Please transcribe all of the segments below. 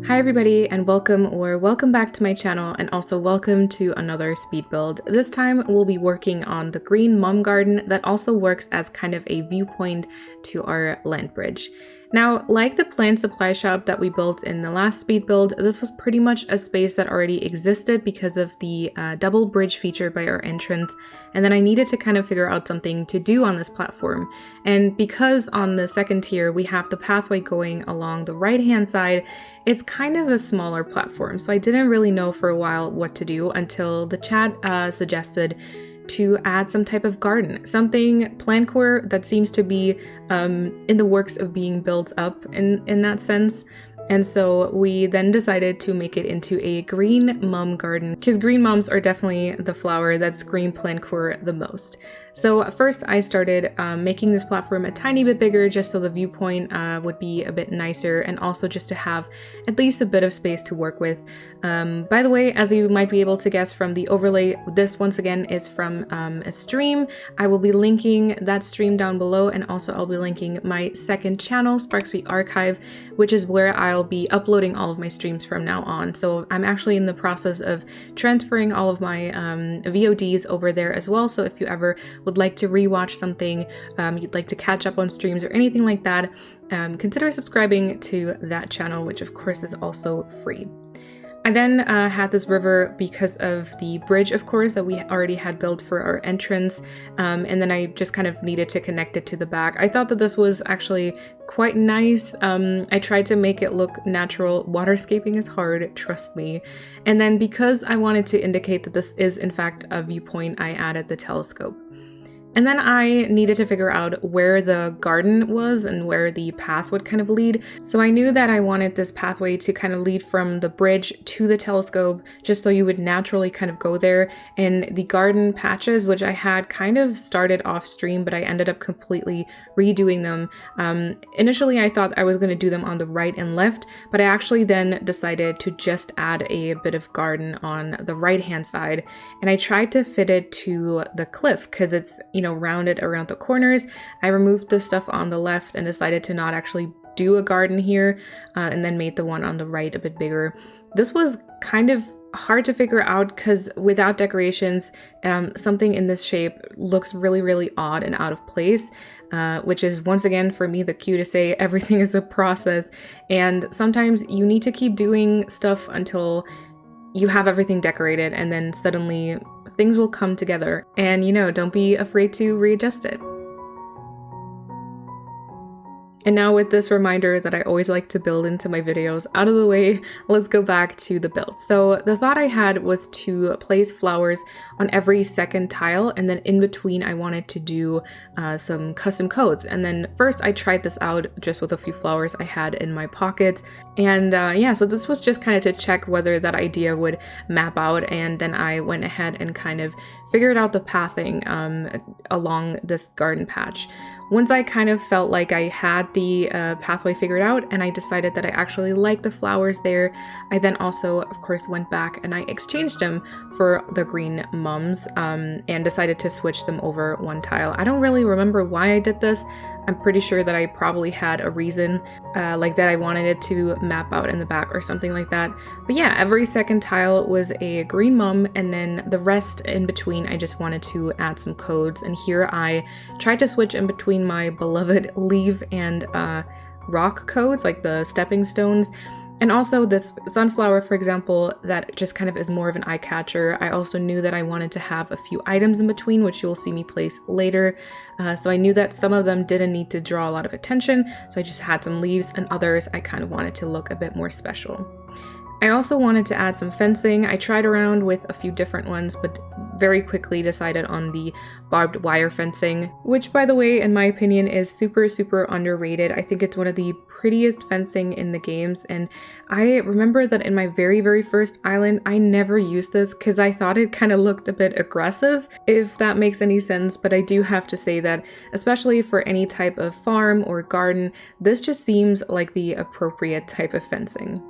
Hi everybody, and welcome back to my channel, and also welcome to another speed build. This time we'll be working on the green mum garden that also works as kind of a viewpoint to our land bridge. Now, like the plant supply shop that we built in the last speed build, this was pretty much a space that already existed because of the double bridge feature by our entrance, and then I needed to kind of figure out something to do on this platform. And because on the second tier we have the pathway going along the right hand side, it's kind of a smaller platform, so I didn't really know for a while what to do until the chat suggested to add some type of garden, something plancore that seems to be in the works of being built up in that sense. And so we then decided to make it into a green mum garden, because green mums are definitely the flower that scream plancore the most. So first I started making this platform a tiny bit bigger just so the viewpoint would be a bit nicer, and also just to have at least a bit of space to work with. By the way, as you might be able to guess from the overlay, this once again is from a stream. I will be linking that stream down below, and also I'll be linking my second channel, Sparksby Archive, which is where I'll be uploading all of my streams from now on. So I'm actually in the process of transferring all of my VODs over there as well. So if you ever would like to rewatch something, you'd like to catch up on streams or anything like that, consider subscribing to that channel, which of course is also free. I then had this river because of the bridge, of course, that we already had built for our entrance, and then I just kind of needed to connect it to the back. I thought that this was actually quite nice. I tried to make it look natural. Waterscaping is hard, trust me. And then because I wanted to indicate that this is in fact a viewpoint, I added the telescope. And then I needed to figure out where the garden was and where the path would kind of lead. So I knew that I wanted this pathway to kind of lead from the bridge to the telescope, just so you would naturally kind of go there. And the garden patches, which I had kind of started off stream, but I ended up completely redoing them. Initially, I thought I was going to do them on the right and left, but I actually then decided to just add a bit of garden on the right-hand side. And I tried to fit it to the cliff because it's, rounded around the corners. I removed the stuff on the left and decided to not actually do a garden here, and then made the one on the right a bit bigger. This was kind of hard to figure out because without decorations, something in this shape looks really, really odd and out of place, which is once again for me the cue to say everything is a process, and sometimes you need to keep doing stuff until you have everything decorated, and then suddenly things will come together, and don't be afraid to readjust it. And now with this reminder that I always like to build into my videos out of the way, let's go back to the build. So the thought I had was to place flowers on every second tile, and then in between I wanted to do some custom codes. And then first I tried this out just with a few flowers I had in my pockets. And yeah, so this was just kind of to check whether that idea would map out, and then I went ahead and kind of figured out the pathing along this garden patch. Once I kind of felt like I had the pathway figured out and I decided that I actually liked the flowers there, I then also, of course, went back and I exchanged them for the green mums, and decided to switch them over one tile. I don't really remember why I did this. I'm pretty sure that I probably had a reason, like that I wanted it to map out in the back or something like that. But yeah, every second tile was a green mum, and then the rest in between I just wanted to add some codes. And here I tried to switch in between my beloved leaf and rock codes, like the stepping stones. And also this sunflower, for example, that just kind of is more of an eye catcher. I also knew that I wanted to have a few items in between, which you'll see me place later. So I knew that some of them didn't need to draw a lot of attention, so I just had some leaves, and others I kind of wanted to look a bit more special. I also wanted to add some fencing. I tried around with a few different ones, but very quickly decided on the barbed wire fencing, which, by the way, in my opinion, is super, super underrated. I think it's one of the prettiest fencing in the games, and I remember that in my very, very first island, I never used this because I thought it kind of looked a bit aggressive, if that makes any sense. But I do have to say that, especially for any type of farm or garden, this just seems like the appropriate type of fencing.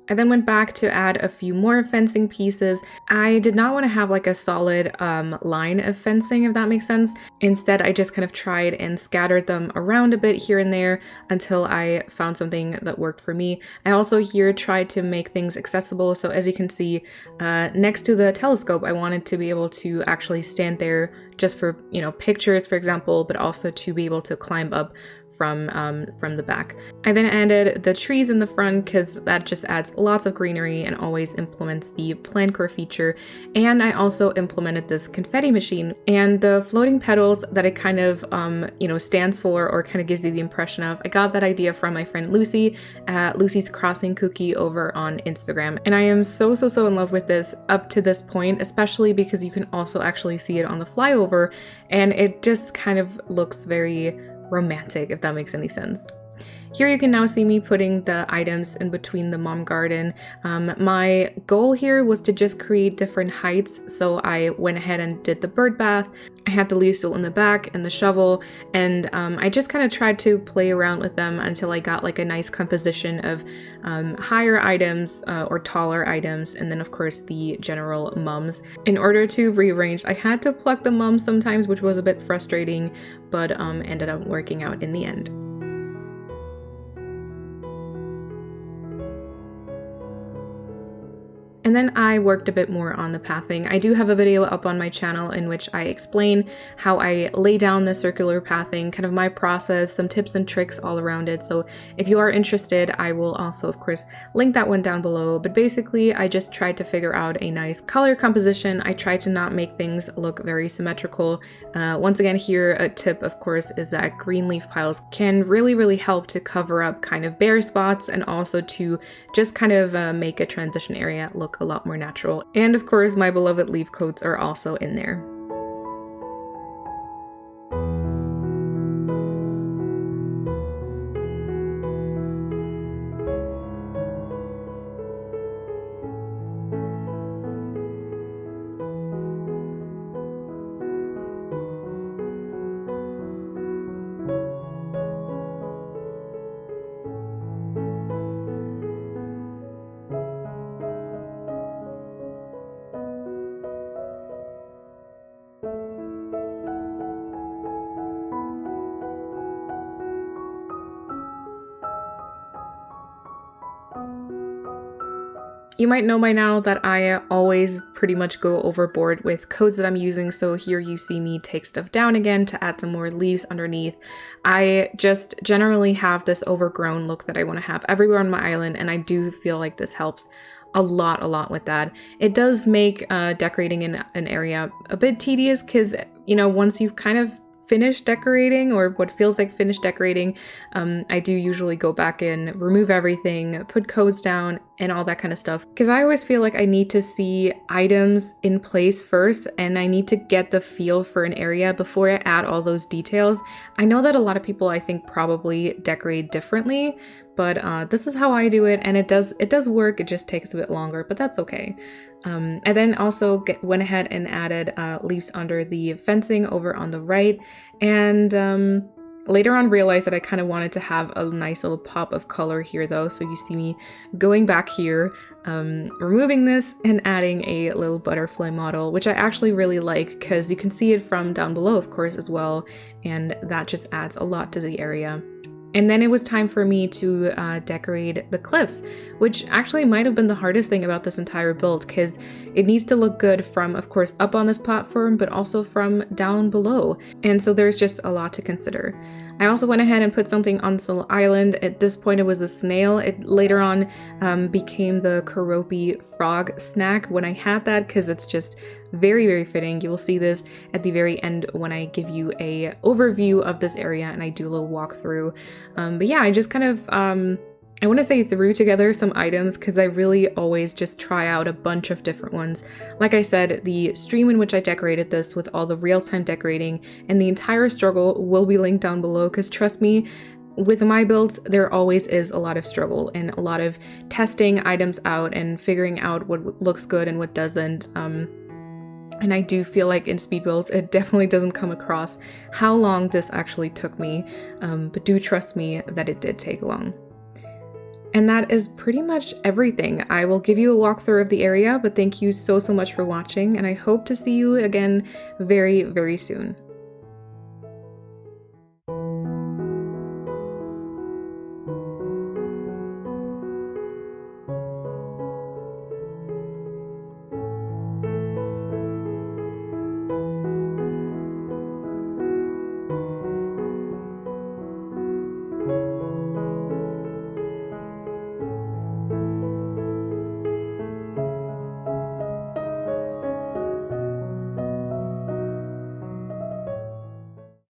I then went back to add a few more fencing pieces. I did not want to have like a solid line of fencing, if that makes sense. Instead, I just kind of tried and scattered them around a bit here and there until I found something that worked for me. I also here tried to make things accessible. So as you can see, next to the telescope, I wanted to be able to actually stand there just for, you know, pictures, for example, but also to be able to climb up from the back. I then added the trees in the front because that just adds lots of greenery and always implements the plant core feature. And I also implemented this confetti machine and the floating petals that it kind of you know, stands for or kind of gives you the impression of. I got that idea from my friend Lucy at Lucy's Crossing Cookie over on Instagram, and I am so in love with this up to this point, especially because you can also actually see it on the flyover and it just kind of looks very romantic, if that makes any sense. Here you can now see me putting the items in between the mom garden. My goal here was to just create different heights, so I went ahead and did the bird bath. I had the leaf stool in the back and the shovel, and I just kind of tried to play around with them until I got like a nice composition of higher items or taller items, and then of course the general mums. In order to rearrange, I had to pluck the mums sometimes, which was a bit frustrating, but ended up working out in the end. And then I worked a bit more on the pathing. I do have a video up on my channel in which I explain how I lay down the circular pathing, kind of my process, some tips and tricks all around it. So if you are interested, I will also, of course, link that one down below. But basically, I just tried to figure out a nice color composition. I tried to not make things look very symmetrical. Once again, here, a tip, of course, is that green leaf piles can really help to cover up kind of bare spots and also to just kind of make a transition area look a lot more natural. And of course, my beloved leaf coats are also in there. You might know by now that I always pretty much go overboard with codes that I'm using, so here you see me take stuff down again to add some more leaves underneath. I just generally have this overgrown look that I want to have everywhere on my island, and I do feel like this helps a lot with that. It does make decorating in an area a bit tedious because, you know, once you've kind of finished decorating or what feels like finished decorating, I do usually go back in, remove everything, put codes down and all that kind of stuff, because I always feel like I need to see items in place first and I need to get the feel for an area before I add all those details. I know that a lot of people, I think, probably decorate differently, but this is how I do it, and it does work. It just takes a bit longer, but that's okay. I then also went ahead and added leaves under the fencing over on the right, and later on realized that I kind of wanted to have a nice little pop of color here though. So you see me going back here, removing this and adding a little butterfly model, which I actually really like because you can see it from down below, of course, as well, and that just adds a lot to the area. And then it was time for me to decorate the cliffs, which actually might have been the hardest thing about this entire build, because it needs to look good from, of course, up on this platform, but also from down below. And so there's just a lot to consider. I also went ahead and put something on this little island. At this point, it was a snail. It later on became the Karopi frog snack when I had that, because it's just very fitting. You will see this at the very end when I give you a overview of this area and I do a little walkthrough. But yeah, I just kind of, I want to say threw together some items because I really always just try out a bunch of different ones. Like I said, the stream in which I decorated this with all the real-time decorating and the entire struggle will be linked down below, because trust me, with my builds, there always is a lot of struggle and a lot of testing items out and figuring out what looks good and what doesn't. And I do feel like in speed builds, it definitely doesn't come across how long this actually took me, but do trust me that it did take long. And that is pretty much everything. I will give you a walkthrough of the area, but thank you so much for watching, and I hope to see you again very, very soon.